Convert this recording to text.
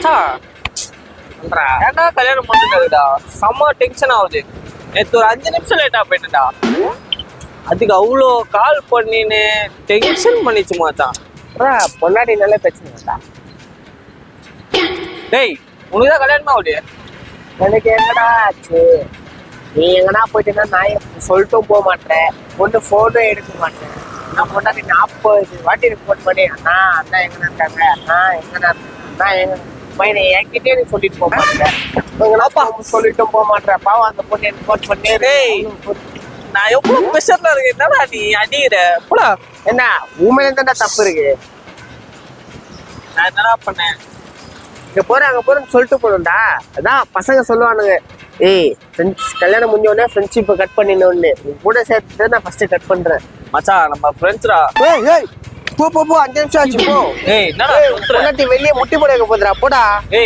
மச்சான் ஏன்டா கல்யாணம் பண்ணிட்டுடா செம்ம டென்ஷன் ஆகுது. நேற்று ஒரு 5 நிமிஷம் லேட்டா போயிட்டுடா. அதுக்கு அவ்வளோ கால் பண்ணின்னு டென்ஷன் பண்ணிச்சு மச்சான். பொன்னாடி நல்ல பிரச்சனைடா. டேய் உனக்கு தான் கல்யாணமா ஆகுது. எனக்கு எங்கடா ஆச்சு? நீ எங்கடா போயிட்டேன்னா நான் சொல்லிட்டும் போக மாட்டேன், ஒன்று ஃபோனும் எடுக்க மாட்டேன். நான் பொண்டாட்டி 40 வாட்டி ஃபோன் பண்ணி அண்ணா அண்ணா எங்கண்ணா இருக்காங்க, அண்ணா எங்கண்ணா அண்ணா எங்க பையனை என்கிட்டே நீ சொல்லிட்டு போக மாட்டேன். எங்கடாப்பா சொல்லிட்டும் போக மாட்டேன். பாவம் அந்த பொண்ணு எனக்கு ஃபோன் பண்ணி டேய் நான் எவ்வளவு ப்ரெஷர்ல இருக்கேன். என்னடா நீ அடிக்கிற போடா. என்ன உண்மையில தான்டா தப்பு இருக்கு. நான் என்னடா பண்ணேன்? இங்க போறேன் அங்க போறேன்னு சொல்லிட்டு போகணும்டா. அதான் பசங்க சொல்லுவானுங்க, ஏய் கல்யாணம் முடிஞ்ச உடனே ஃப்ரெண்ட்ஷிப்பை கட் பண்ணிடணும்னு. நீ கூட சேர்த்து நான் ஃபர்ஸ்ட் கட் பண்றேன். மச்சான் நம்ம ஃப்ரெண்ட்ஸ்டா. ஏய் ஏய் போ போ போ 5 நிமிஷம் ஆச்சு போ. ஏய் என்னடா பொண்டாட்டி வெளியே முட்டி போட வைக்க போதுடா போடா. ஏய்